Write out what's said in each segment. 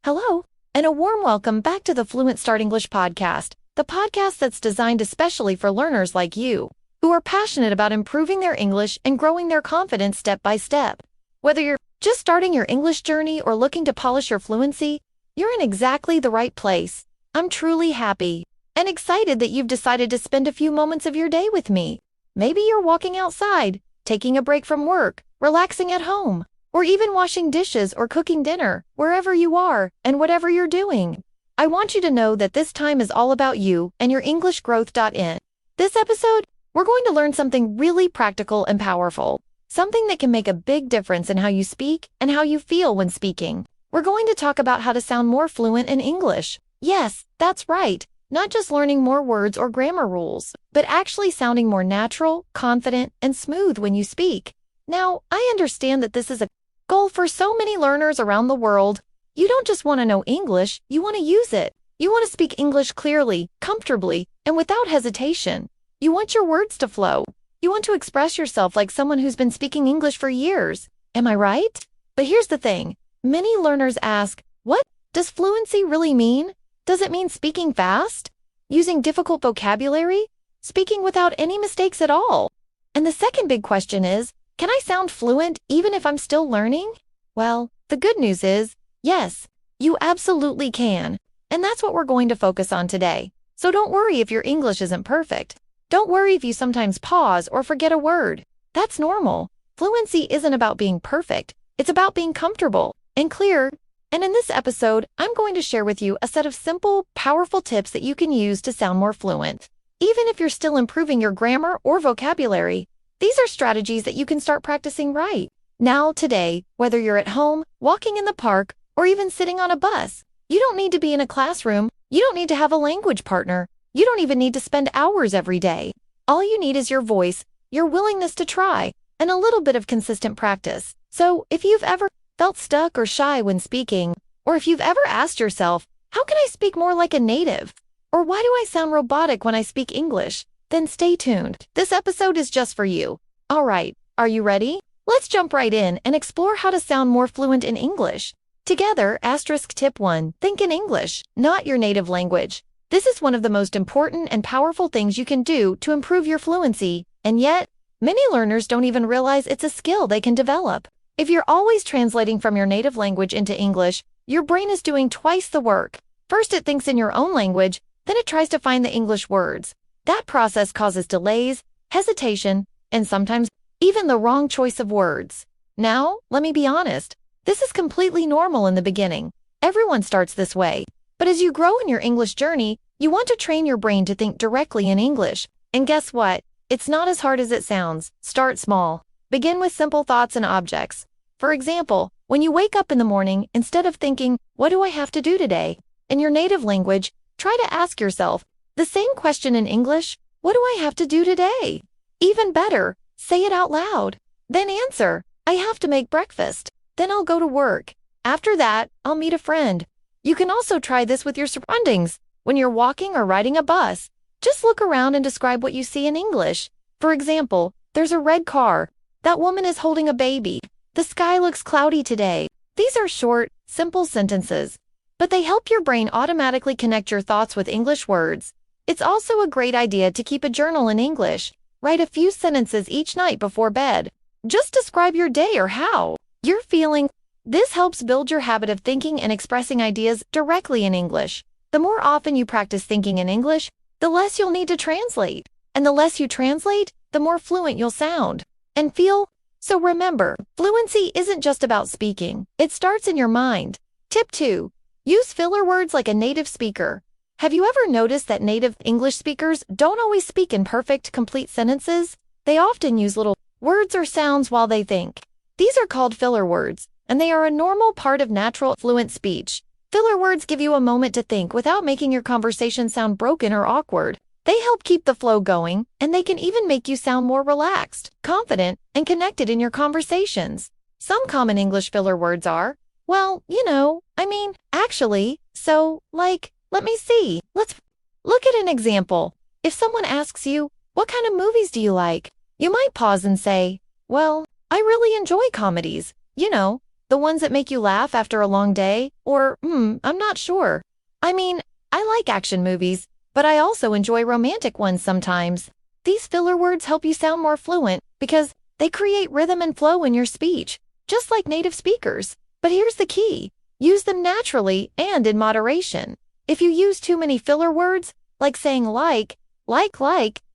Hello, and a warm welcome back to the Fluent Start English podcast, the podcast that's designed especially for learners like you, who are passionate about improving their English and growing their confidence step by step. Whether you're just starting your English journey or looking to polish your fluency, you're in exactly the right place. I'm truly happy and excited that you've decided to spend a few moments of your day with me. Maybe you're walking outside, taking a break from work, relaxing at home, or even washing dishes or cooking dinner, wherever you are and whatever you're doing. I want you to know that this time is all about you and your English growth. In this episode, we're going to learn something really practical and powerful, something that can make a big difference in how you speak and how you feel when speaking. We're going to talk about how to sound more fluent in English. Yes, that's right. Not just learning more words or grammar rules, but actually sounding more natural, confident, and smooth when you speak. Now, I understand that this is a goal for so many learners around the world. You don't just want to know English, you want to use it. You want to speak English clearly, comfortably, and without hesitation. You want your words to flow. You want to express yourself like someone who's been speaking English for years. Am I right? But here's the thing. Many learners ask, what does fluency really mean? Does it mean speaking fast? Using difficult vocabulary? Speaking without any mistakes at all? And the second big question is, can I sound fluent even if I'm still learning? Well, the good news is, yes, you absolutely can. And that's what we're going to focus on today. So don't worry if your English isn't perfect. Don't worry if you sometimes pause or forget a word. That's normal. Fluency isn't about being perfect. It's about being comfortable and clear. And in this episode, I'm going to share with you a set of simple, powerful tips that you can use to sound more fluent. Even if you're still improving your grammar or vocabulary, these are strategies that you can start practicing right now, today, whether you're at home, walking in the park, or even sitting on a bus. You don't need to be in a classroom. You don't need to have a language partner. You don't even need to spend hours every day. All you need is your voice, your willingness to try, and a little bit of consistent practice. So if you've ever felt stuck or shy when speaking, or if you've ever asked yourself, how can I speak more like a native? Or why do I sound robotic when I speak English? Then stay tuned. This episode is just for you. All right, are you ready? Let's jump right in and explore how to sound more fluent in English. Together, tip 1, think in English, not your native language. This is one of the most important and powerful things you can do to improve your fluency, and yet, many learners don't even realize it's a skill they can develop. If you're always translating from your native language into English, your brain is doing twice the work. First, it thinks in your own language, then it tries to find the English words. That process causes delays, hesitation, and sometimes even the wrong choice of words. Now, let me be honest, this is completely normal in the beginning. Everyone starts this way. But as you grow in your English journey, you want to train your brain to think directly in English. And guess what? It's not as hard as it sounds. Start small. Begin with simple thoughts and objects. For example, when you wake up in the morning, instead of thinking, what do I have to do today? In your native language, try to ask yourself the same question in English, what do I have to do today? Even better, say it out loud. Then answer, I have to make breakfast. Then I'll go to work. After that, I'll meet a friend. You can also try this with your surroundings. When you're walking or riding a bus, just look around and describe what you see in English. For example, there's a red car. That woman is holding a baby. The sky looks cloudy today. These are short, simple sentences, but they help your brain automatically connect your thoughts with English words. It's also a great idea to keep a journal in English. Write a few sentences each night before bed. Just describe your day or how you're feeling. This helps build your habit of thinking and expressing ideas directly in English. The more often you practice thinking in English, the less you'll need to translate. And the less you translate, the more fluent you'll sound and feel. So remember, fluency isn't just about speaking. It starts in your mind. Tip 2. Use filler words like a native speaker. Have you ever noticed that native English speakers don't always speak in perfect, complete sentences? They often use little words or sounds while they think. These are called filler words, and they are a normal part of natural, fluent speech. Filler words give you a moment to think without making your conversation sound broken or awkward. They help keep the flow going, and they can even make you sound more relaxed, confident, and connected in your conversations. Some common English filler words are, well, actually, so, like, let me see. Let's look at an example. If someone asks you, what kind of movies do you like? You might pause and say, well, I really enjoy comedies. The ones that make you laugh after a long day? Or, I'm not sure. I mean, I like action movies, but I also enjoy romantic ones sometimes. These filler words help you sound more fluent because they create rhythm and flow in your speech, just like native speakers. But here's the key. Use them naturally and in moderation. If you use too many filler words, like saying like,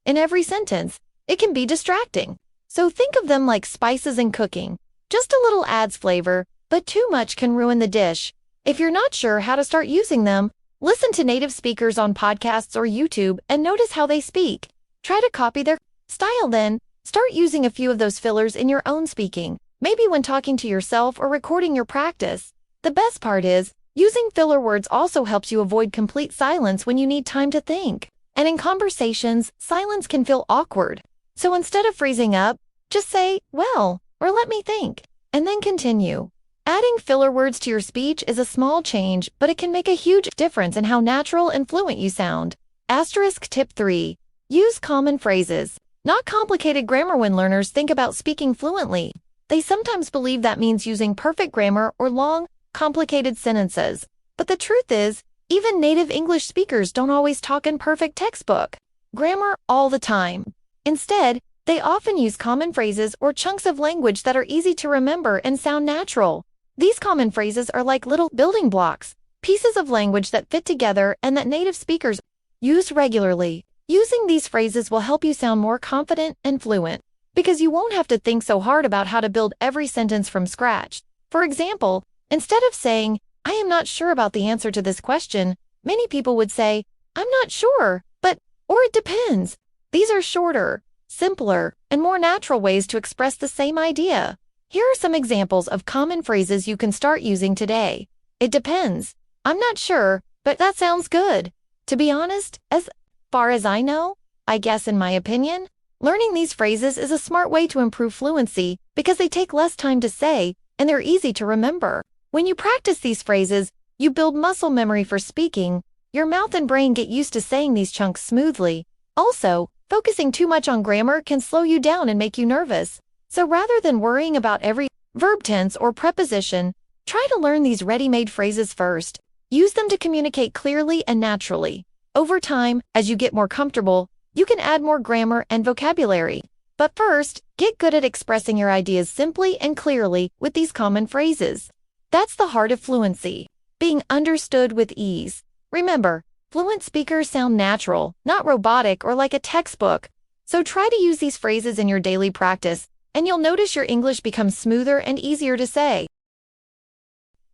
in every sentence, it can be distracting. So think of them like spices in cooking. Just a little adds flavor, but too much can ruin the dish. If you're not sure how to start using them, listen to native speakers on podcasts or YouTube and notice how they speak. Try to copy their style then. Start using a few of those fillers in your own speaking, maybe when talking to yourself or recording your practice. The best part is, using filler words also helps you avoid complete silence when you need time to think. And in conversations, silence can feel awkward. So instead of freezing up, just say, well, or let me think, and then continue. Adding filler words to your speech is a small change, but it can make a huge difference in how natural and fluent you sound. Asterisk tip 3. Use common phrases, not complicated grammar. When learners think about speaking fluently, they sometimes believe that means using perfect grammar or long, complicated sentences. But the truth is, even native English speakers don't always talk in perfect textbook grammar all the time. Instead, they often use common phrases or chunks of language that are easy to remember and sound natural. These common phrases are like little building blocks, pieces of language that fit together and that native speakers use regularly. Using these phrases will help you sound more confident and fluent, because you won't have to think so hard about how to build every sentence from scratch. For example, instead of saying, I am not sure about the answer to this question, many people would say, I'm not sure, but, or it depends. These are shorter, simpler, and more natural ways to express the same idea. Here are some examples of common phrases you can start using today. It depends. I'm not sure, but that sounds good. To be honest, as far as I know, I guess in my opinion, learning these phrases is a smart way to improve fluency because they take less time to say and they're easy to remember. When you practice these phrases, you build muscle memory for speaking. Your mouth and brain get used to saying these chunks smoothly. Also, focusing too much on grammar can slow you down and make you nervous. So rather than worrying about every verb tense or preposition, try to learn these ready-made phrases first. Use them to communicate clearly and naturally. Over time, as you get more comfortable, you can add more grammar and vocabulary. But first, get good at expressing your ideas simply and clearly with these common phrases. That's the heart of fluency, being understood with ease. Remember, fluent speakers sound natural, not robotic or like a textbook. So try to use these phrases in your daily practice, and you'll notice your English becomes smoother and easier to say.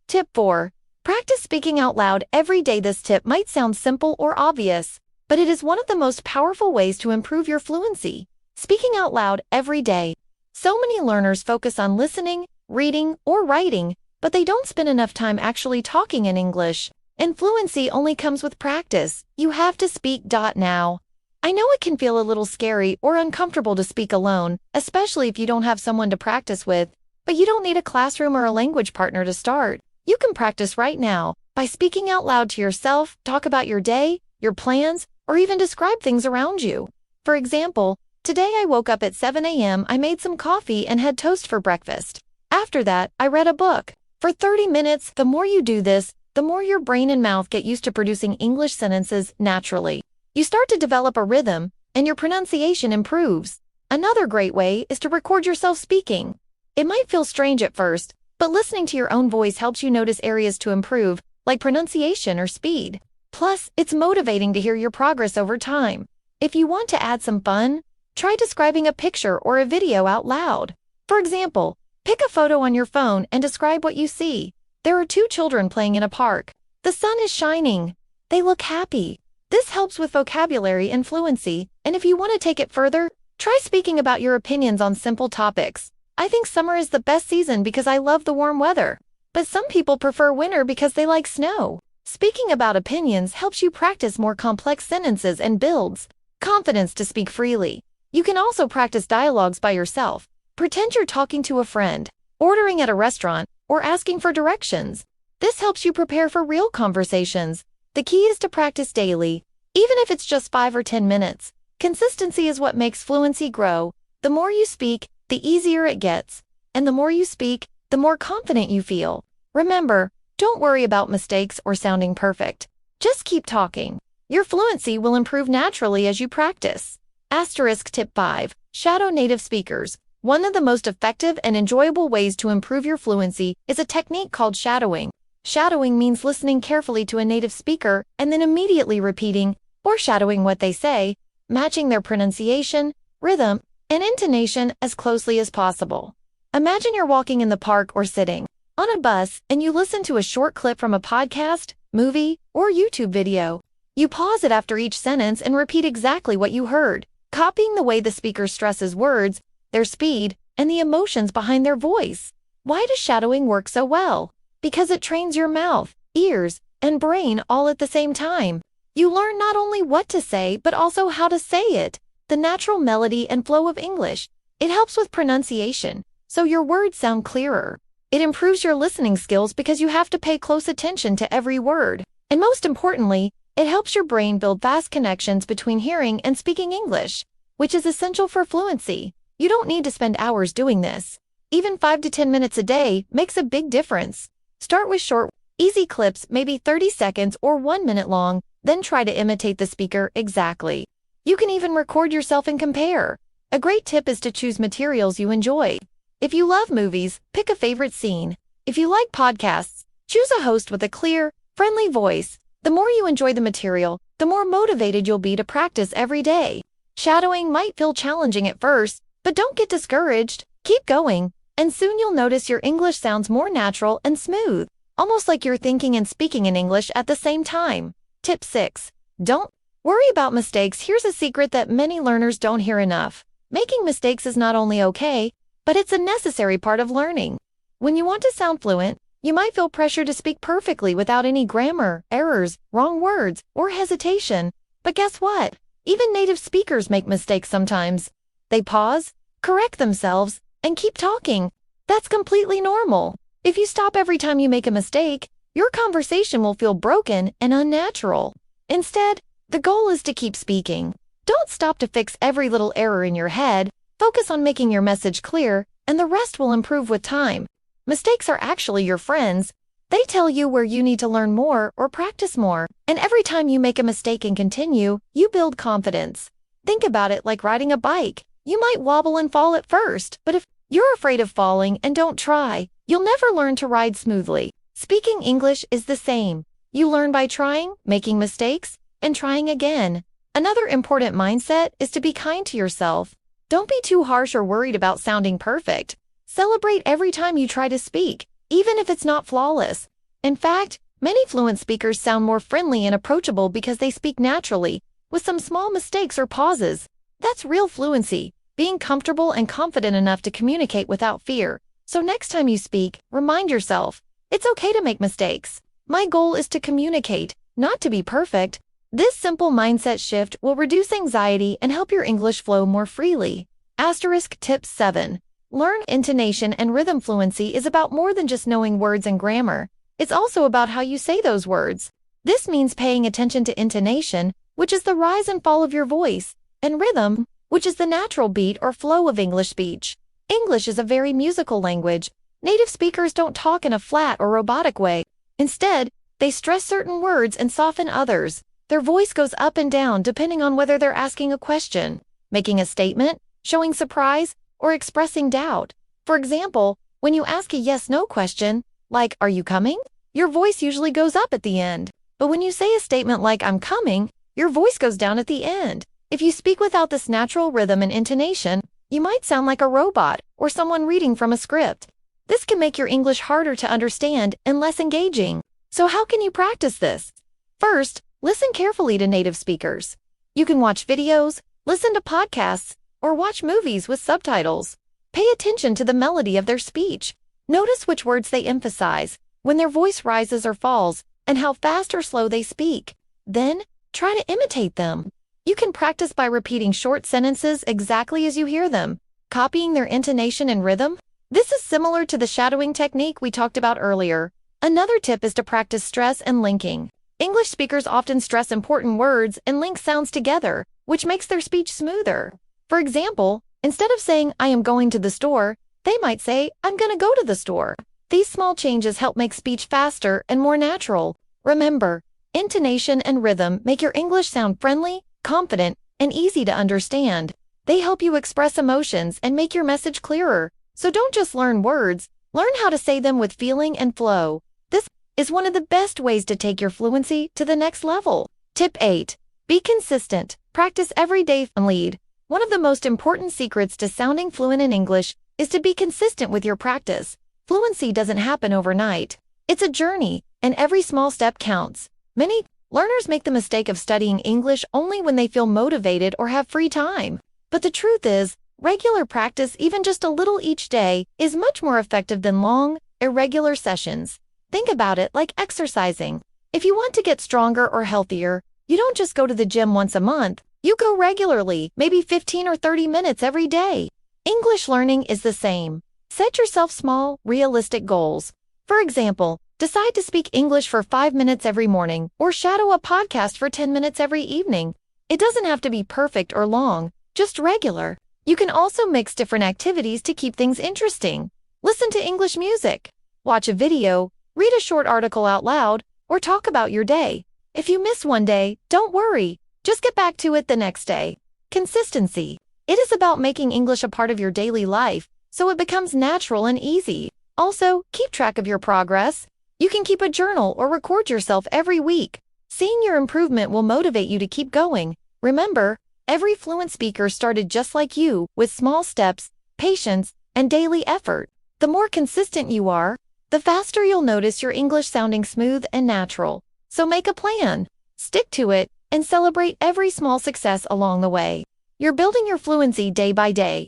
Tip 4. Practice speaking out loud every day. This tip might sound simple or obvious, but it is one of the most powerful ways to improve your fluency. Speaking out loud every day. So many learners focus on listening, reading, or writing, but they don't spend enough time actually talking in English. And fluency only comes with practice. You have to speak now. I know it can feel a little scary or uncomfortable to speak alone, especially if you don't have someone to practice with, but you don't need a classroom or a language partner to start. You can practice right now by speaking out loud to yourself, talk about your day, your plans, or even describe things around you. For example, today I woke up at 7 a.m., I made some coffee and had toast for breakfast. After that, I read a book. For 30 minutes, the more you do this, the more your brain and mouth get used to producing English sentences naturally. You start to develop a rhythm, and your pronunciation improves. Another great way is to record yourself speaking. It might feel strange at first, but listening to your own voice helps you notice areas to improve, like pronunciation or speed. Plus, it's motivating to hear your progress over time. If you want to add some fun, try describing a picture or a video out loud. For example, pick a photo on your phone and describe what you see. There are two children playing in a park. The sun is shining. They look happy. This helps with vocabulary and fluency, and if you want to take it further, try speaking about your opinions on simple topics. I think summer is the best season because I love the warm weather. But some people prefer winter because they like snow. Speaking about opinions helps you practice more complex sentences and builds confidence to speak freely. You can also practice dialogues by yourself. Pretend you're talking to a friend, ordering at a restaurant, or asking for directions. This helps you prepare for real conversations. The key is to practice daily, even if it's just 5 or 10 minutes. Consistency is what makes fluency grow. The more you speak, the easier it gets. And the more you speak, the more confident you feel. Remember, don't worry about mistakes or sounding perfect. Just keep talking. Your fluency will improve naturally as you practice. Asterisk tip 5. Shadow native speakers. One of the most effective and enjoyable ways to improve your fluency is a technique called shadowing. Shadowing means listening carefully to a native speaker and then immediately repeating or shadowing what they say, matching their pronunciation, rhythm, and intonation as closely as possible. Imagine you're walking in the park or sitting on a bus and you listen to a short clip from a podcast, movie, or YouTube video. You pause it after each sentence and repeat exactly what you heard, copying the way the speaker stresses words, their speed, and the emotions behind their voice. Why does shadowing work so well? Because it trains your mouth, ears, and brain all at the same time. You learn not only what to say, but also how to say it, the natural melody and flow of English. It helps with pronunciation, so your words sound clearer. It improves your listening skills because you have to pay close attention to every word. And most importantly, it helps your brain build fast connections between hearing and speaking English, which is essential for fluency. You don't need to spend hours doing this. Even 5 to 10 minutes a day makes a big difference. Start with short, easy clips, maybe 30 seconds or 1 minute long, then try to imitate the speaker exactly. You can even record yourself and compare. A great tip is to choose materials you enjoy. If you love movies, pick a favorite scene. If you like podcasts, choose a host with a clear, friendly voice. The more you enjoy the material, the more motivated you'll be to practice every day. Shadowing might feel challenging at first, but don't get discouraged. Keep going, and soon you'll notice your English sounds more natural and smooth, almost like you're thinking and speaking in English at the same time. Tip 6. Don't worry about mistakes. Here's a secret that many learners don't hear enough. Making mistakes is not only okay, but it's a necessary part of learning. When you want to sound fluent, you might feel pressure to speak perfectly without any grammar, errors, wrong words, or hesitation. But guess what? Even native speakers make mistakes sometimes. They pause, correct themselves, and keep talking. That's completely normal. If you stop every time you make a mistake, your conversation will feel broken and unnatural. Instead, the goal is to keep speaking. Don't stop to fix every little error in your head. Focus on making your message clear, and the rest will improve with time. Mistakes are actually your friends. They tell you where you need to learn more or practice more. And every time you make a mistake and continue, you build confidence. Think about it like riding a bike. You might wobble and fall at first, but if you're afraid of falling and don't try, you'll never learn to ride smoothly. Speaking English is the same. You learn by trying, making mistakes, and trying again. Another important mindset is to be kind to yourself. Don't be too harsh or worried about sounding perfect. Celebrate every time you try to speak, even if it's not flawless. In fact, many fluent speakers sound more friendly and approachable because they speak naturally, with some small mistakes or pauses. That's real fluency, being comfortable and confident enough to communicate without fear. So next time you speak, remind yourself, it's okay to make mistakes. My goal is to communicate, not to be perfect. This simple mindset shift will reduce anxiety and help your English flow more freely. Asterisk tip 7. Learn intonation and rhythm. Fluency is about more than just knowing words and grammar. It's also about how you say those words. This means paying attention to intonation, which is the rise and fall of your voice, and rhythm, which is the natural beat or flow of English speech. English is a very musical language. Native speakers don't talk in a flat or robotic way. Instead, they stress certain words and soften others. Their voice goes up and down depending on whether they're asking a question, making a statement, showing surprise, or expressing doubt. For example, when you ask a yes-no question, like, "Are you coming?" your voice usually goes up at the end. But when you say a statement like, "I'm coming," your voice goes down at the end. If you speak without this natural rhythm and intonation, you might sound like a robot or someone reading from a script. This can make your English harder to understand and less engaging. So how can you practice this? First, listen carefully to native speakers. You can watch videos, listen to podcasts, or watch movies with subtitles. Pay attention to the melody of their speech. Notice which words they emphasize, when their voice rises or falls, and how fast or slow they speak. Then, try to imitate them. You can practice by repeating short sentences exactly as you hear them, copying their intonation and rhythm. This is similar to the shadowing technique we talked about earlier. Another tip is to practice stress and linking. English speakers often stress important words and link sounds together, which makes their speech smoother. For example, instead of saying, "I am going to the store," They might say, "I'm gonna go to the store." These small changes help make speech faster and more natural. Remember, intonation and rhythm make your English sound friendly, confident, and easy to understand. They help you express emotions and make your message clearer. So don't just learn words, learn how to say them with feeling and flow. This is one of the best ways to take your fluency to the next level. Tip 8. Be consistent. Practice every day and lead. One of the most important secrets to sounding fluent in English is to be consistent with your practice. Fluency doesn't happen overnight. It's a journey, and every small step counts. Many learners make the mistake of studying English only when they feel motivated or have free time. But the truth is, regular practice, even just a little each day, is much more effective than long, irregular sessions. Think about it like exercising. If you want to get stronger or healthier, you don't just go to the gym once a month. You go regularly, maybe 15 or 30 minutes every day. English learning is the same. Set yourself small, realistic goals. For example, decide to speak English for 5 minutes every morning or shadow a podcast for 10 minutes every evening. It doesn't have to be perfect or long, just regular. You can also mix different activities to keep things interesting. Listen to English music, watch a video, read a short article out loud, or talk about your day. If you miss one day, don't worry. Just get back to it the next day. Consistency. It is about making English a part of your daily life, so it becomes natural and easy. Also, keep track of your progress. You can keep a journal or record yourself every week. Seeing your improvement will motivate you to keep going. Remember, every fluent speaker started just like you, with small steps, patience, and daily effort. The more consistent you are, the faster you'll notice your English sounding smooth and natural. So make a plan, stick to it, and celebrate every small success along the way. You're building your fluency day by day.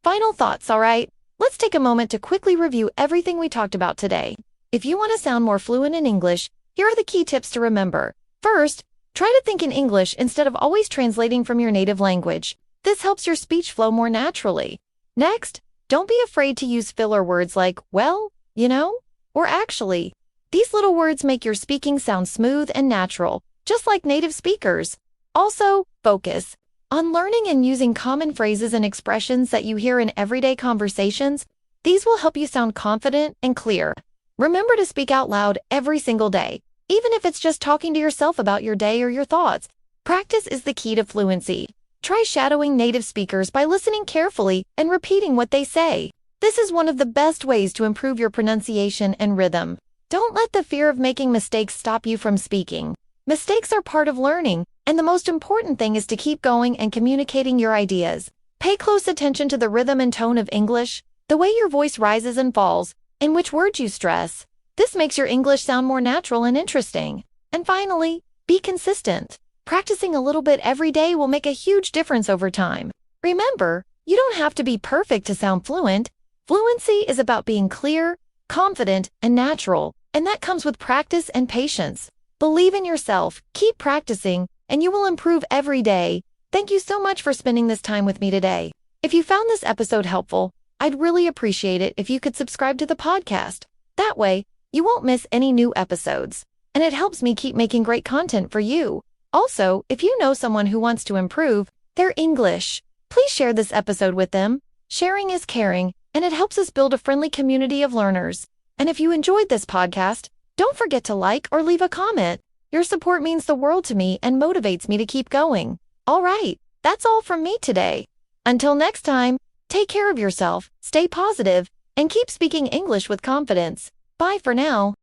Final thoughts, alright? Let's take a moment to quickly review everything we talked about today. If you want to sound more fluent in English, here are the key tips to remember. First, try to think in English instead of always translating from your native language. This helps your speech flow more naturally. Next, don't be afraid to use filler words like, well, you know, or actually. These little words make your speaking sound smooth and natural, just like native speakers. Also, focus on learning and using common phrases and expressions that you hear in everyday conversations. These will help you sound confident and clear. Remember to speak out loud every single day, even if it's just talking to yourself about your day or your thoughts. Practice is the key to fluency. Try shadowing native speakers by listening carefully and repeating what they say. This is one of the best ways to improve your pronunciation and rhythm. Don't let the fear of making mistakes stop you from speaking. Mistakes are part of learning, and the most important thing is to keep going and communicating your ideas. Pay close attention to the rhythm and tone of English, the way your voice rises and falls, and which words you stress. This makes your English sound more natural and interesting. And finally, be consistent. Practicing a little bit every day will make a huge difference over time. Remember, you don't have to be perfect to sound fluent. Fluency is about being clear, confident, and natural, and that comes with practice and patience. Believe in yourself, keep practicing, and you will improve every day. Thank you so much for spending this time with me today. If you found this episode helpful, I'd really appreciate it if you could subscribe to the podcast. That way, you won't miss any new episodes, and it helps me keep making great content for you. Also, if you know someone who wants to improve their English, please share this episode with them. Sharing is caring, and it helps us build a friendly community of learners. And if you enjoyed this podcast, don't forget to like or leave a comment. Your support means the world to me and motivates me to keep going. All right, that's all from me today. Until next time, take care of yourself, stay positive, and keep speaking English with confidence. Bye for now.